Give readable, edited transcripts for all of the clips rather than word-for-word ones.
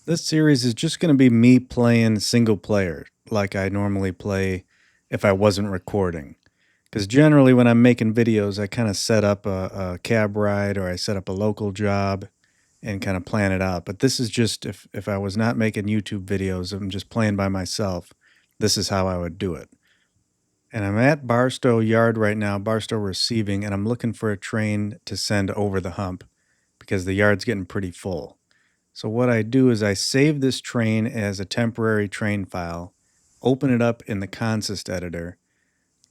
This series is just going to be me playing single player like I normally play if I wasn't recording. Because generally, when I'm making videos, I kind of set up a cab ride or I set up a local job and kind of plan it out. But this is just if I was not making YouTube videos, I'm just playing by myself, this is how I would do it. And I'm at Barstow Yard right now, Barstow Receiving, and I'm looking for a train to send over the hump because the yard's getting pretty full. So what I do is I save this train as a temporary train file, open it up in the consist editor,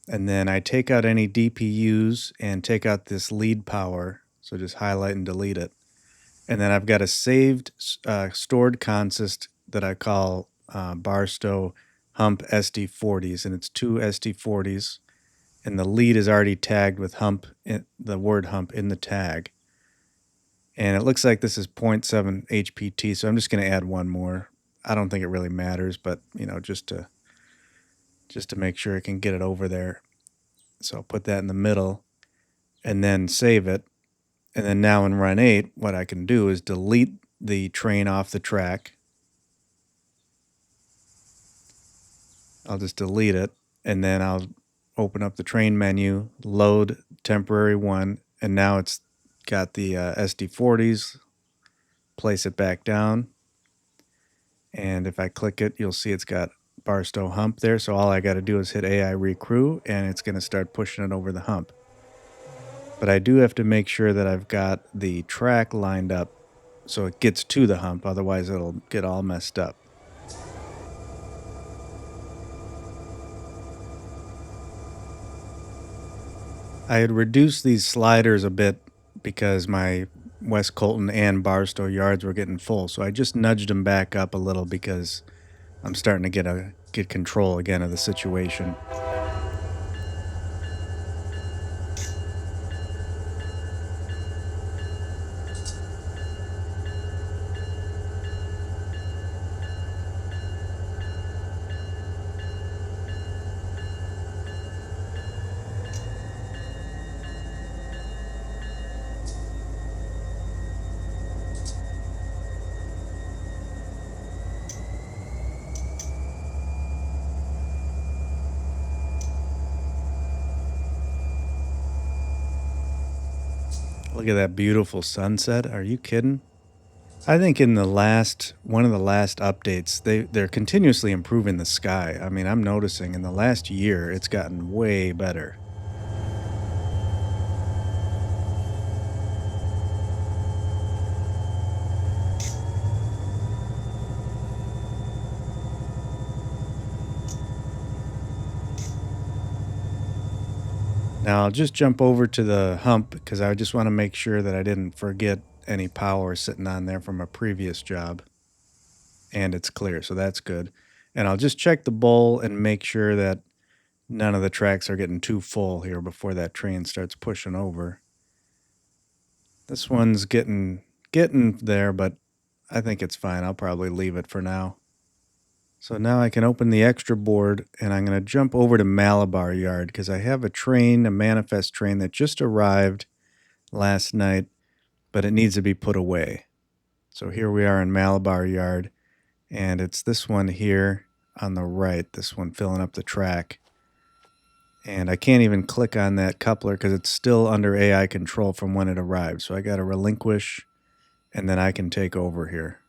and then I take out any DPUs and take out this lead power. So just highlight and delete it. And then I've got a saved stored consist that I call Barstow Hump SD40s, and it's two SD40s. And the lead is already tagged with hump, the word hump in the tag. And it looks like this is 0.7 HPT, so I'm just going to add one more. I don't think it really matters, but just to make sure it can get it over there. So I'll put that in the middle and then save it. And then now in run 8, what I can do is delete the train off the track. I'll just delete it, and then I'll open up the train menu, load temporary one, and now it's got the SD40s, place it back down. And if I click it, you'll see it's got Barstow Hump there. So all I got to do is hit AI Recrew, and it's going to start pushing it over the hump. But I do have to make sure that I've got the track lined up so it gets to the hump. Otherwise, it'll get all messed up. I had reduced these sliders a bit because my West Colton and Barstow yards were getting full. So I just nudged them back up a little because I'm starting to get control again of the situation. Look at that beautiful sunset. Are you kidding? I think in one of the last updates, they're continuously improving the sky. I mean, I'm noticing in the last year it's gotten way better. Now I'll just jump over to the hump because I just want to make sure that I didn't forget any power sitting on there from a previous job. And it's clear, so that's good. And I'll just check the bowl and make sure that none of the tracks are getting too full here before that train starts pushing over. This one's getting there, but I think it's fine. I'll probably leave it for now. So now I can open the extra board, and I'm going to jump over to Malabar Yard because I have a manifest train that just arrived last night, but it needs to be put away. So here we are in Malabar Yard, and it's this one here on the right, this one filling up the track. And I can't even click on that coupler because it's still under AI control from when it arrived. So I got to relinquish, and then I can take over here.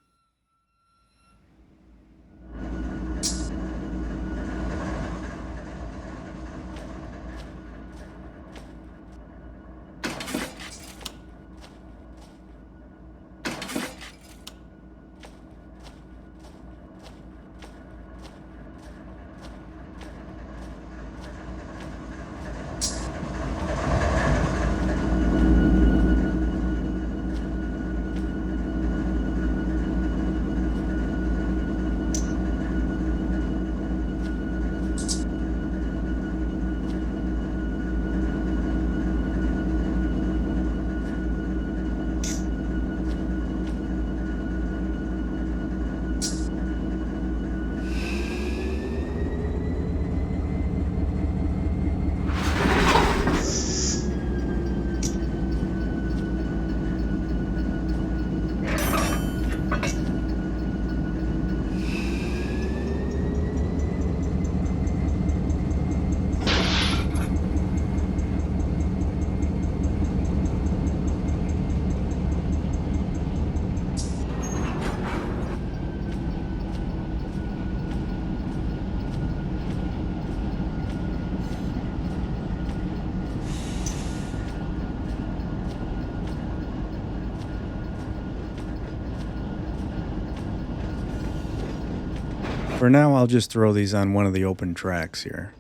For now, I'll just throw these on one of the open tracks here.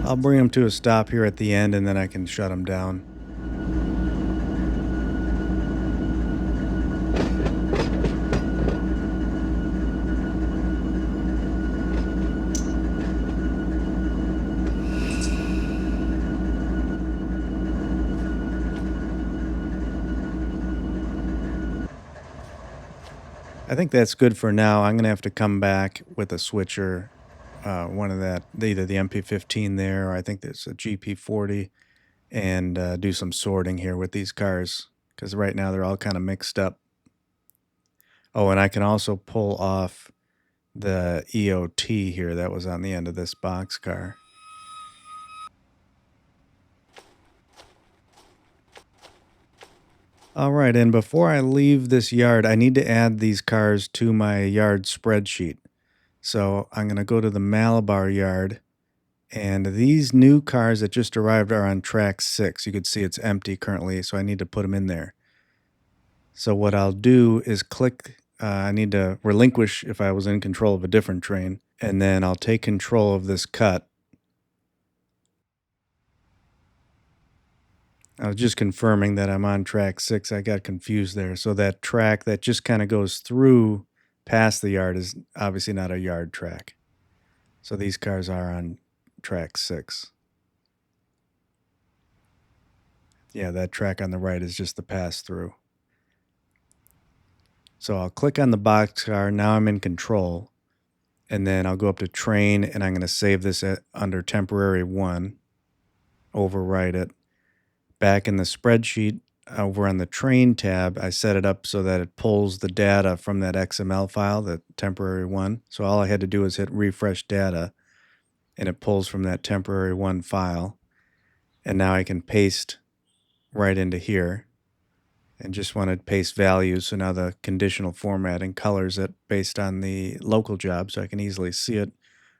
I'll bring them to a stop here at the end, and then I can shut them down. I think that's good for now. I'm gonna have to come back with a switcher, one of that, either the MP15 there, or I think there's a GP40, and do some sorting here with these cars, because right now they're all kind of mixed up. Oh, and I can also pull off the EOT here that was on the end of this box car. All right, and before I leave this yard, I need to add these cars to my yard spreadsheet. So I'm going to go to the Malabar Yard, and these new cars that just arrived are on track 6. You can see it's empty currently, so I need to put them in there. So what I'll do is click, I need to relinquish if I was in control of a different train, and then I'll take control of this cut. I was just confirming that I'm on track 6. I got confused there. So that track that just kind of goes through past the yard is obviously not a yard track. So these cars are on track 6. Yeah, that track on the right is just the pass through. So I'll click on the boxcar. Now I'm in control. And then I'll go up to train, and I'm going to save this under temporary 1. Overwrite it. Back in the spreadsheet, over on the train tab, I set it up so that it pulls the data from that XML file, the temporary 1. So all I had to do is hit refresh data, and it pulls from that temporary 1 file. And now I can paste right into here, and just want to paste values. So now the conditional formatting colors it based on the local job, so I can easily see it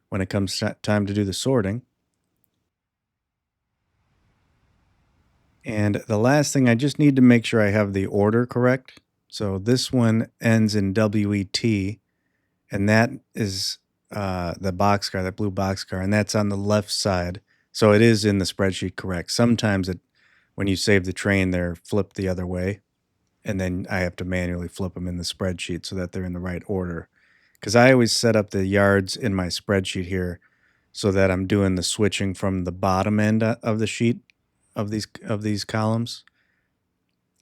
when it comes time to do the sorting. And the last thing, I just need to make sure I have the order correct. So this one ends in WET, and that is the boxcar, that blue boxcar, and that's on the left side. So it is in the spreadsheet correct. Sometimes when you save the train, they're flipped the other way, and then I have to manually flip them in the spreadsheet so that they're in the right order. Because I always set up the yards in my spreadsheet here so that I'm doing the switching from the bottom end of the sheet of these columns.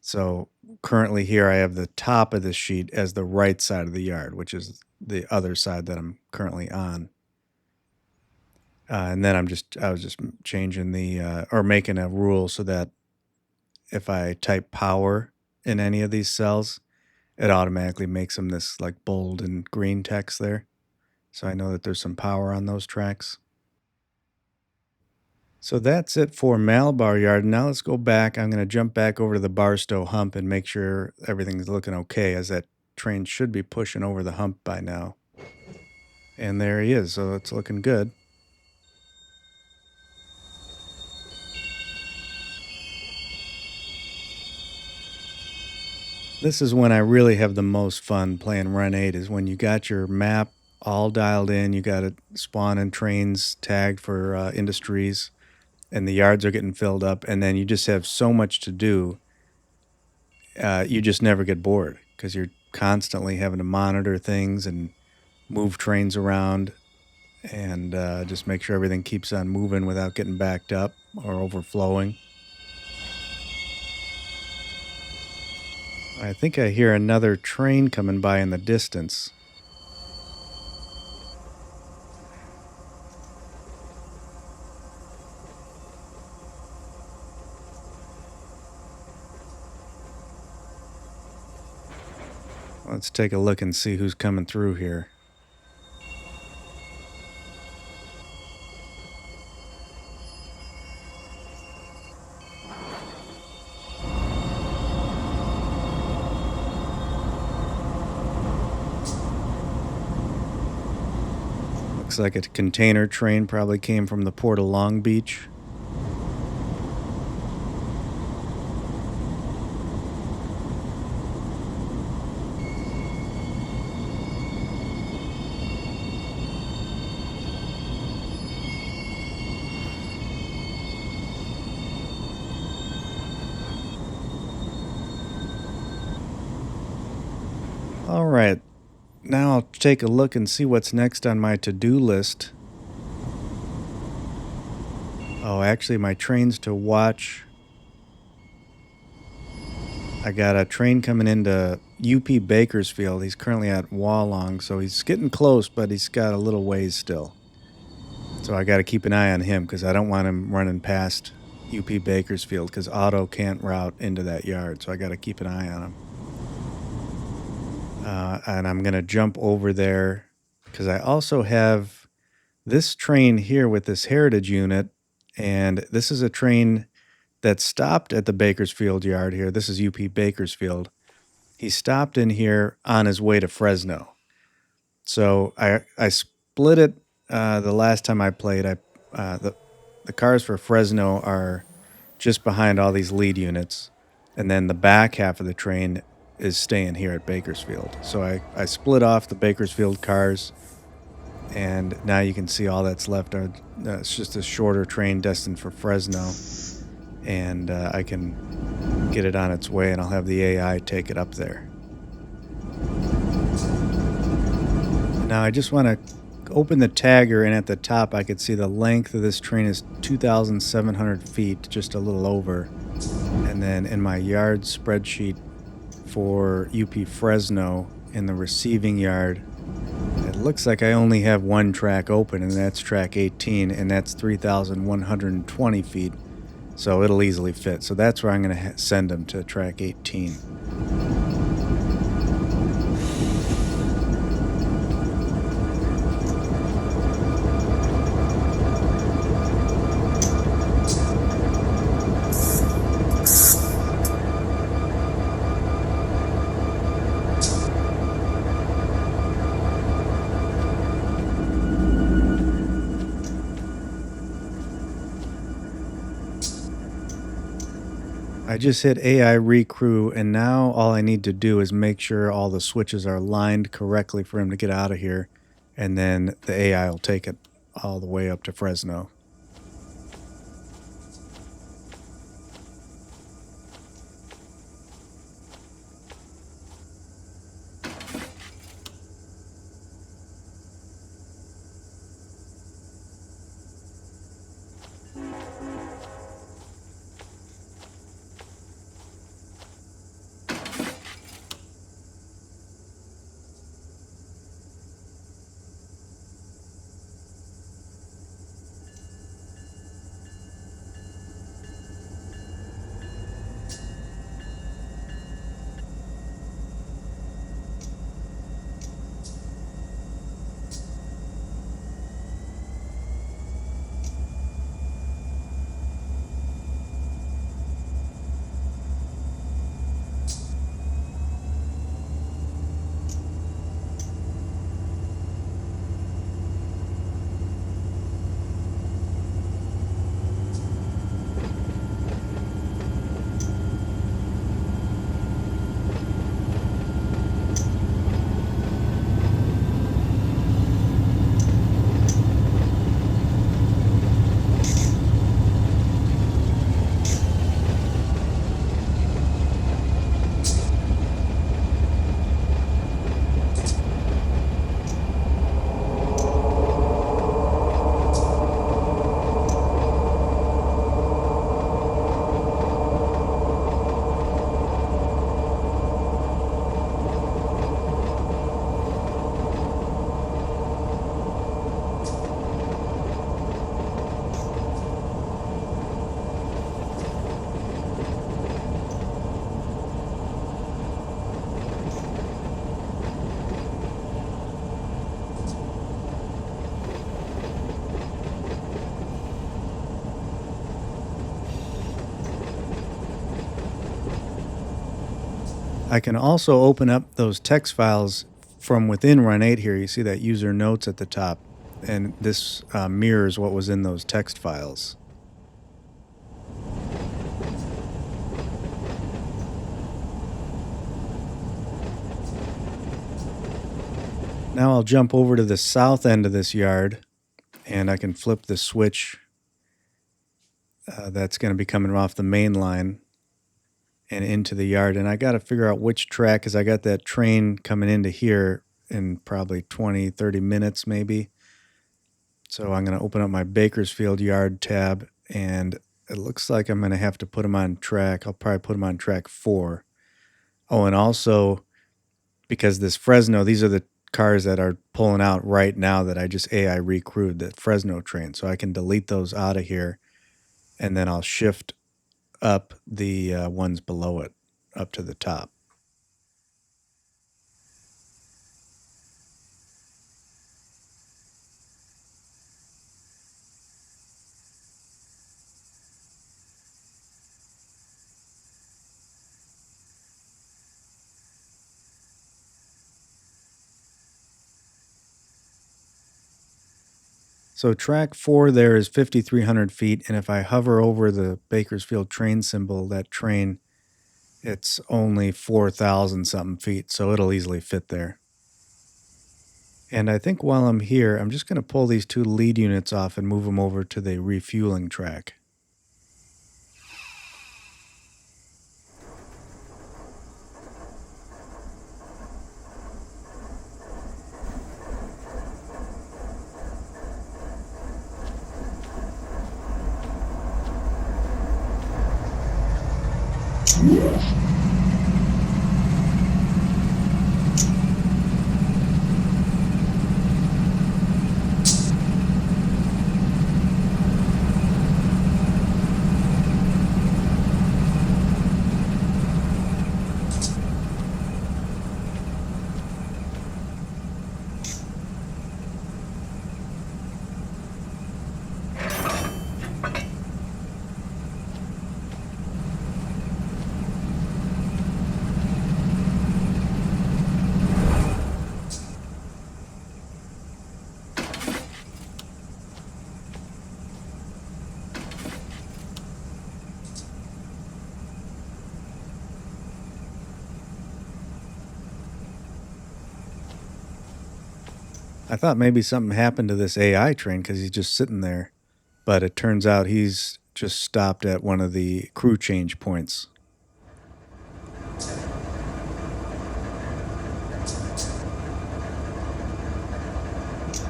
So currently here I have the top of the sheet as the right side of the yard, which is the other side that I'm currently on. And then I was just changing or making a rule so that if I type power in any of these cells, it automatically makes them this like bold and green text there. So I know that there's some power on those tracks. So that's it for Malabar Yard. Now let's go back. I'm going to jump back over to the Barstow Hump and make sure everything's looking okay, as that train should be pushing over the hump by now. And there he is, so it's looking good. This is when I really have the most fun playing Run 8, is when you got your map all dialed in, you got it spawning trains tagged for industries, and the yards are getting filled up, and then you just have so much to do. You just never get bored because you're constantly having to monitor things and move trains around and just make sure everything keeps on moving without getting backed up or overflowing. I think I hear another train coming by in the distance. Let's take a look and see who's coming through here. Looks like a container train probably came from the port of Long Beach. All right, now I'll take a look and see what's next on my to-do list. Oh, actually, my trains to watch. I got a train coming into UP Bakersfield. He's currently at Wallong, so he's getting close, but he's got a little ways still. So I got to keep an eye on him because I don't want him running past UP Bakersfield because auto can't route into that yard, so I got to keep an eye on him. And I'm going to jump over there because I also have this train here with this heritage unit, and this is a train that stopped at the Bakersfield Yard here. This is UP Bakersfield. He stopped in here on his way to Fresno. So I split it the last time I played. The cars for Fresno are just behind all these lead units, and then the back half of the train is staying here at Bakersfield. So I split off the Bakersfield cars, and now you can see all that's left. It's just a shorter train destined for Fresno, and I can get it on its way, and I'll have the AI take it up there. Now I just want to open the tagger, and at the top I could see the length of this train is 2,700 feet, just a little over. And then in my yard spreadsheet for UP Fresno, in the receiving yard, it looks like I only have one track open, and that's track 18, and that's 3,120 feet, so it'll easily fit. So that's where I'm going to send them, to track 18. I just hit AI recrew, and now all I need to do is make sure all the switches are lined correctly for him to get out of here, and then the AI will take it all the way up to Fresno. I can also open up those text files from within Run 8 here. You see that user notes at the top, and this mirrors what was in those text files. Now I'll jump over to the south end of this yard, and I can flip the switch that's going to be coming off the main line and into the yard. And I got to figure out which track, because I got that train coming into here in probably 20, 30 minutes maybe. So I'm going to open up my Bakersfield Yard tab, and it looks like I'm going to have to put them on track. I'll probably put them on track 4. Oh, and also, because this Fresno, these are the cars that are pulling out right now that I just AI recrewed, the Fresno train. So I can delete those out of here, and then I'll shift up the ones below it up to the top. So track 4 there is 5,300 feet, and if I hover over the Bakersfield train symbol, that train, it's only 4,000 something feet, so it'll easily fit there. And I think while I'm here, I'm just going to pull these 2 lead units off and move them over to the refueling track. I thought maybe something happened to this AI train because he's just sitting there, but it turns out he's just stopped at one of the crew change points.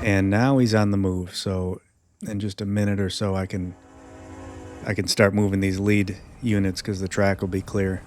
And now he's on the move, so in just a minute or so I can start moving these lead units because the track will be clear.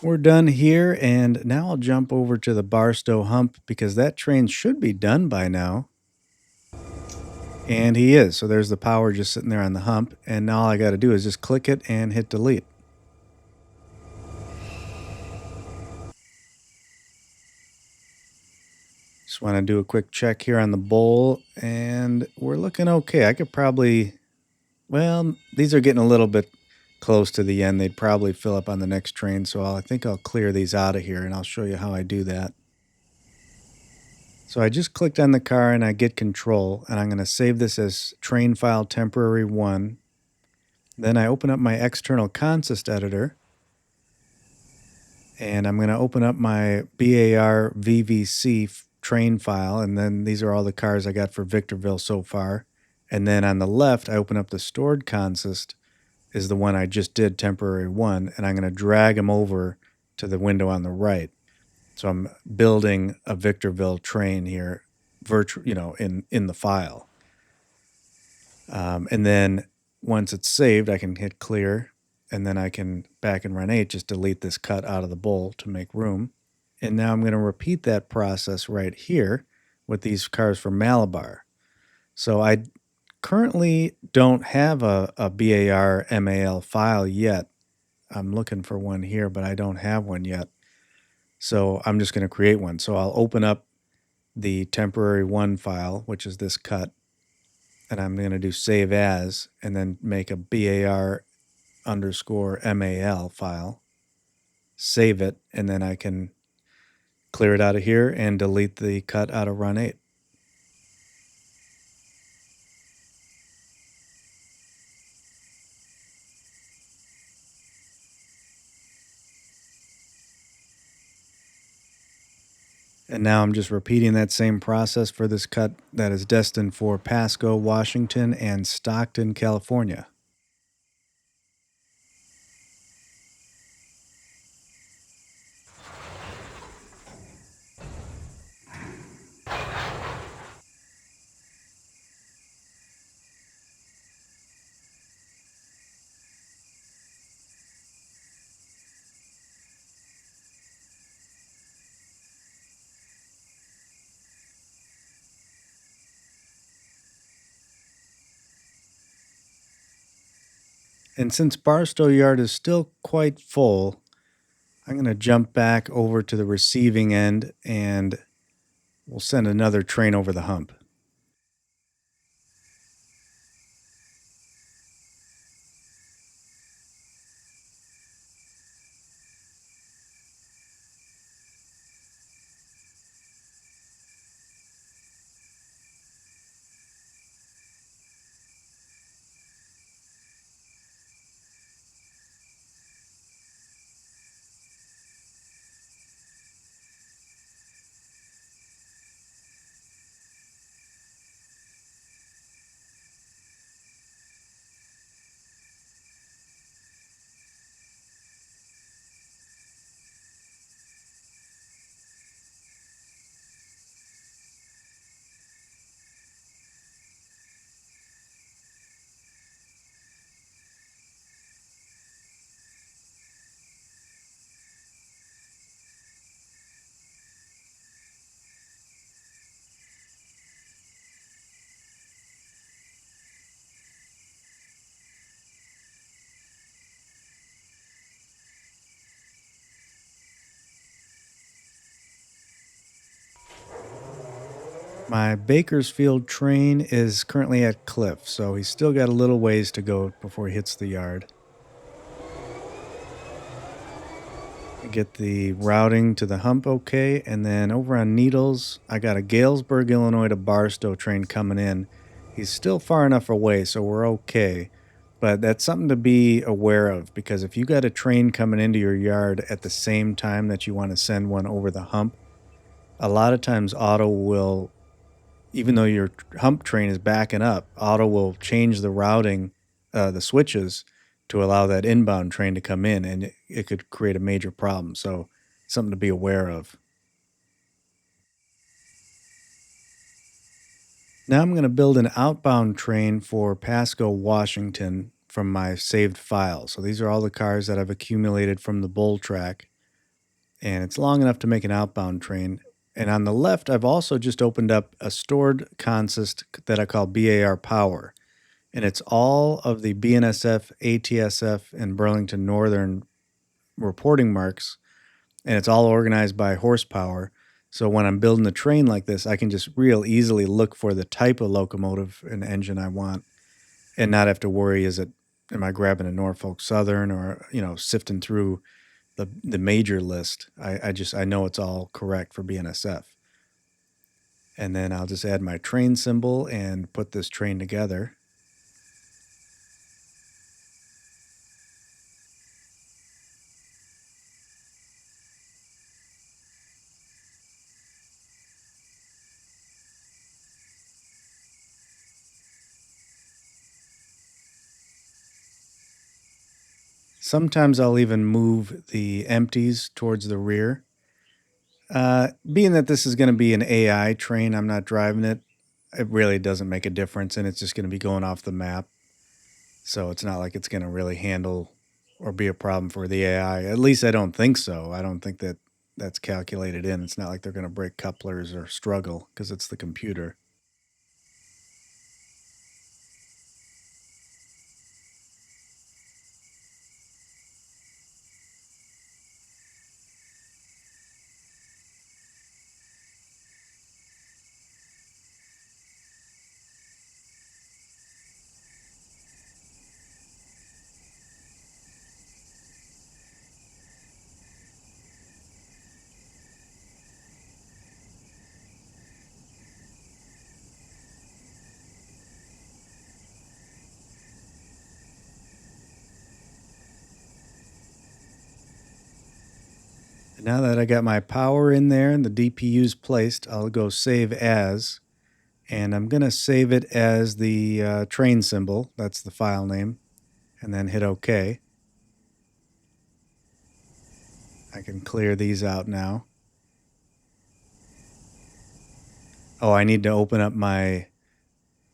We're done here, and now I'll jump over to the Barstow Hump because that train should be done by now. And he is. So there's the power just sitting there on the hump, and now all I got to do is just click it and hit delete. Just want to do a quick check here on the bowl, and we're looking okay. I could probably, well, these are getting a little bit close to the end. They'd probably fill up on the next train, so I think I'll clear these out of here, and I'll show you how I do that. So I just clicked on the car and I get control, and I'm going to save this as train file temporary 1. Then I open up my external consist editor, and I'm going to open up my BAR VVC train file, and then these are all the cars I got for Victorville so far. And then on the left, I open up the stored consist, is the one I just did, temporary 1, and I'm going to drag them over to the window on the right. So I'm building a Victorville train here, in the file. And then once it's saved, I can hit clear, and then I can, back in run 8, just delete this cut out of the bowl to make room. And now I'm going to repeat that process right here with these cars for Malabar. So I currently don't have a BAR MAL file yet. I'm looking for one here, but I don't have one yet. So I'm just going to create one. So I'll open up the temporary 1 file, which is this cut, and I'm going to do save as, and then make a BAR underscore MAL file, save it, and then I can clear it out of here and delete the cut out of run 8. And now I'm just repeating that same process for this cut that is destined for Pasco, Washington, and Stockton, California. And since Barstow Yard is still quite full, I'm going to jump back over to the receiving end, and we'll send another train over the hump. My Bakersfield train is currently at Cliff, so he's still got a little ways to go before he hits the yard. Get the routing to the hump okay, and then over on Needles, I got a Galesburg, Illinois to Barstow train coming in. He's still far enough away, so we're okay. But that's something to be aware of, because if you got a train coming into your yard at the same time that you want to send one over the hump, a lot of times Auto will, even though your hump train is backing up, Auto will change the routing, the switches, to allow that inbound train to come in, and it could create a major problem. So something to be aware of. Now I'm going to build an outbound train for Pasco, Washington from my saved file. So these are all the cars that I've accumulated from the bull track. and it's long enough to make an outbound train. And on the left, I've also just opened up a stored consist that I call BAR Power. And it's all of the BNSF, ATSF, and Burlington Northern reporting marks. And it's all organized by horsepower. So when I'm building a train like this, I can just real easily look for the type of locomotive and engine I want and not have to worry, am I grabbing a Norfolk Southern or, sifting through the major list. I know it's all correct for BNSF. And then I'll just add my train symbol and put this train together. Sometimes I'll even move the empties towards the rear. Being that this is going to be an AI train, I'm not driving it. It really doesn't make a difference, and it's just going to be going off the map. So it's not like it's going to really handle or be a problem for the AI. At least I don't think so. I don't think that that's calculated in. It's not like they're going to break couplers or struggle because it's the computer. Now that I got my power in there and the DPU's placed, I'll go save as, and I'm going to save it as the train symbol. That's the file name, and then hit OK. I can clear these out now. Oh, I need to open up my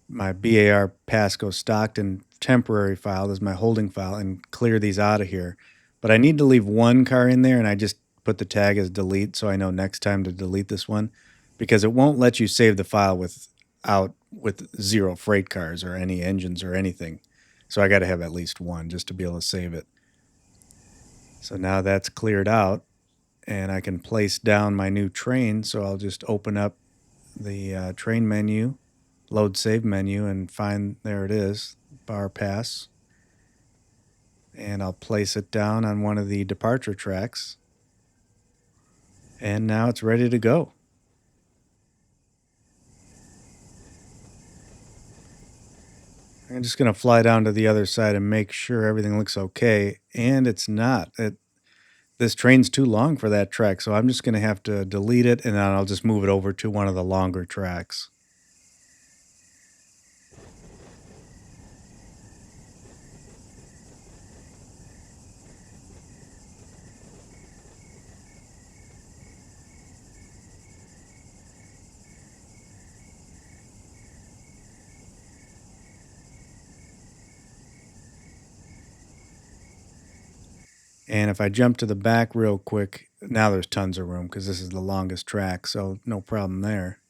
BAR Pasco Stockton temporary file. This is my holding file, and clear these out of here. But I need to leave one car in there, and I just put the tag as delete so I know next time to delete this one, because it won't let you save the file with 0 freight cars or any engines or anything. So I got to have at least one just to be able to save it. So now that's cleared out, and I can place down my new train. So I'll just open up the train menu, load save menu, and find, there it is, bar pass. And I'll place it down on one of the departure tracks. And now it's ready to go. I'm just going to fly down to the other side and make sure everything looks okay. And it's not. This train's too long for that track, so I'm just going to have to delete it, and then I'll just move it over to one of the longer tracks. And if I jump to the back real quick, now there's tons of room because this is the longest track, so no problem there.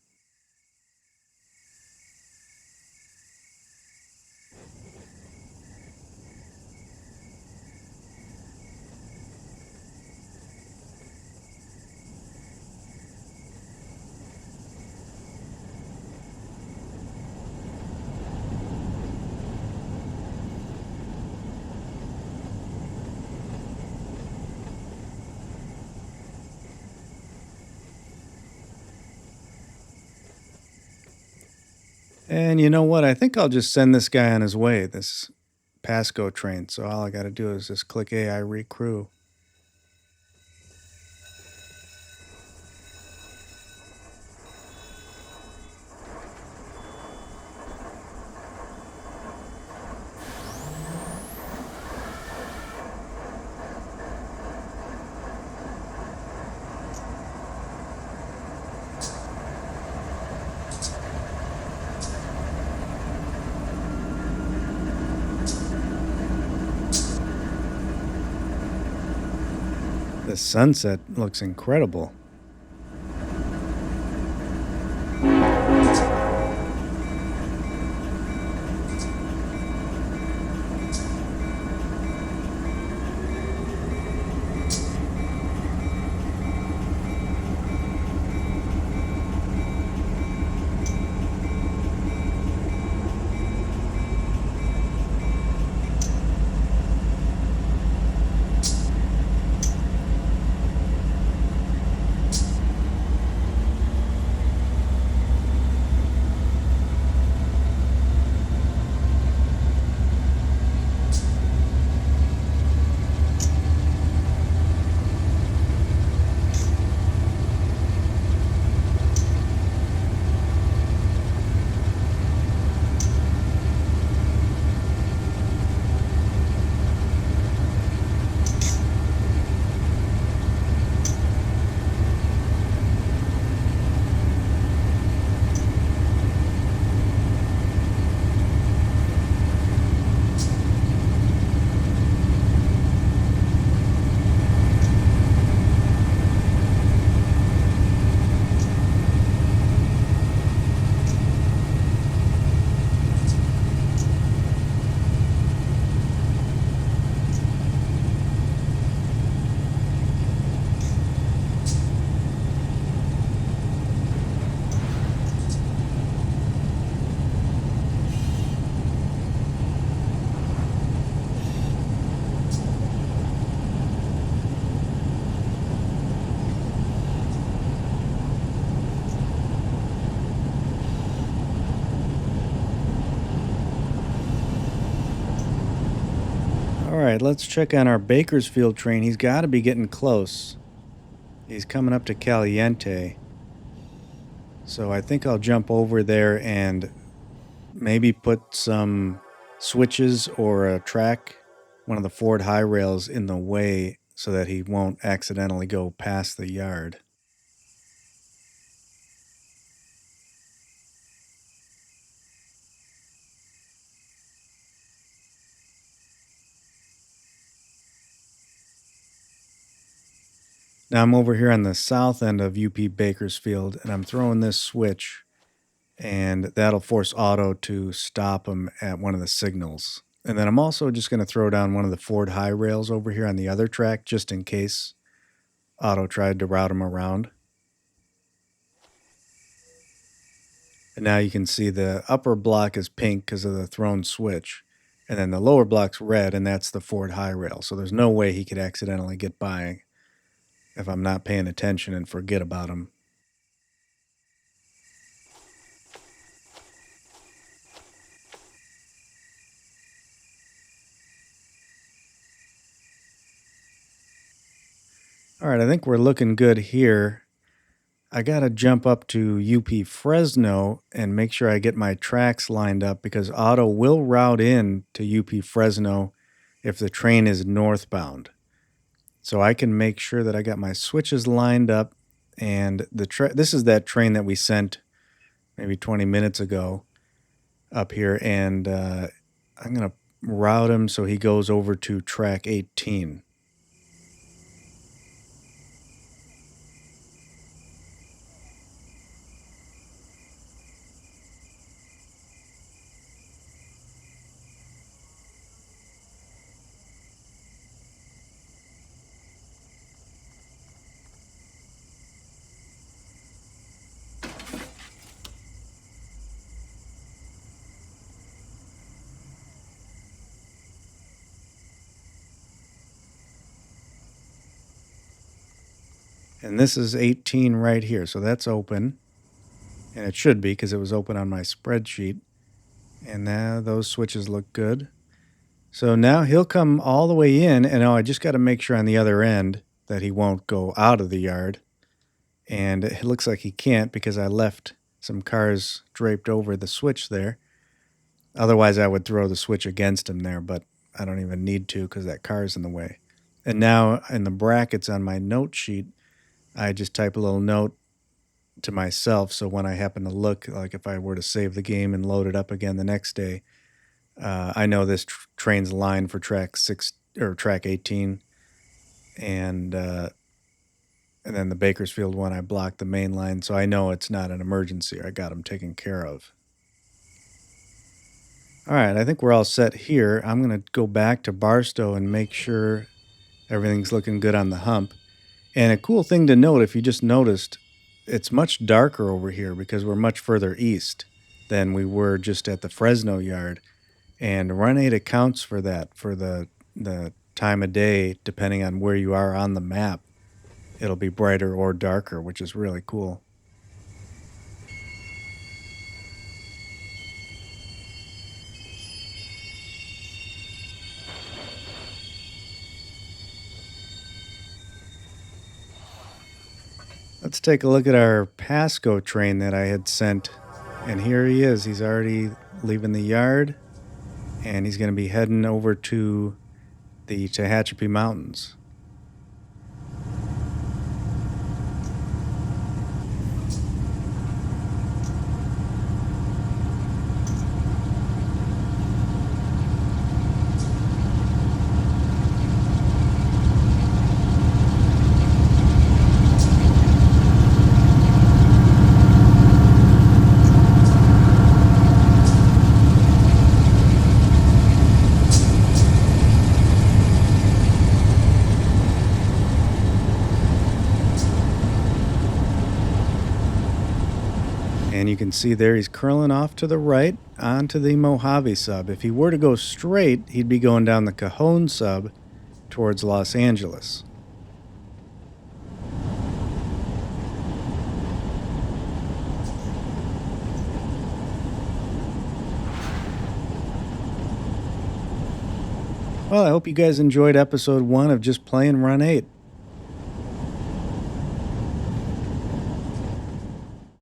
And you know what? I think I'll just send this guy on his way, this Pasco train. So all I got to do is just click AI Recrew. The sunset looks incredible. All right, let's check on our Bakersfield train. He's got to be getting close. He's coming up to Caliente. So I think I'll jump over there and maybe put some switches or a track, one of the Ford high rails in the way so that he won't accidentally go past the yard. Now I'm over here on the south end of UP Bakersfield, and I'm throwing this switch, and that'll force Auto to stop him at one of the signals. And then I'm also just going to throw down one of the Ford high rails over here on the other track, just in case Auto tried to route him around. And now you can see the upper block is pink because of the thrown switch, and then the lower block's red, and that's the Ford high rail. So there's no way he could accidentally get by if I'm not paying attention and forget about him. All right, I think we're looking good here. I got to jump up to UP Fresno and make sure I get my tracks lined up because Auto will route in to UP Fresno if the train is northbound. So I can make sure that I got my switches lined up, and this is that train that we sent maybe 20 minutes ago up here, and I'm going to route him so he goes over to track 18. And this is 18 right here, so that's open. And it should be because it was open on my spreadsheet. And now those switches look good. So now he'll come all the way in, and I just got to make sure on the other end that he won't go out of the yard. And it looks like he can't because I left some cars draped over the switch there. Otherwise, I would throw the switch against him there, but I don't even need to because that car's in the way. And now in the brackets on my note sheet, I just type a little note to myself, so when I happen to look, like if I were to save the game and load it up again the next day, I know this train's line for track 6 or track 18, and And then the Bakersfield one, I blocked the main line, so I know it's not an emergency. I got them taken care of. All right, I think we're all set here. I'm going to go back to Barstow and make sure everything's looking good on the hump. And a cool thing to note, if you just noticed, it's much darker over here because we're much further east than we were just at the Fresno yard. And Run 8 accounts for that, for the time of day, depending on where you are on the map. It'll be brighter or darker, which is really cool. Let's take a look at our Pasco train that I had sent. And here he is. He's already leaving the yard, and he's going to be heading over to the Tehachapi Mountains. And you can see there he's curling off to the right onto the Mojave sub. If he were to go straight, he'd be going down the Cajon sub towards Los Angeles. Well, I hope you guys enjoyed episode 1 of Just Playing Run 8.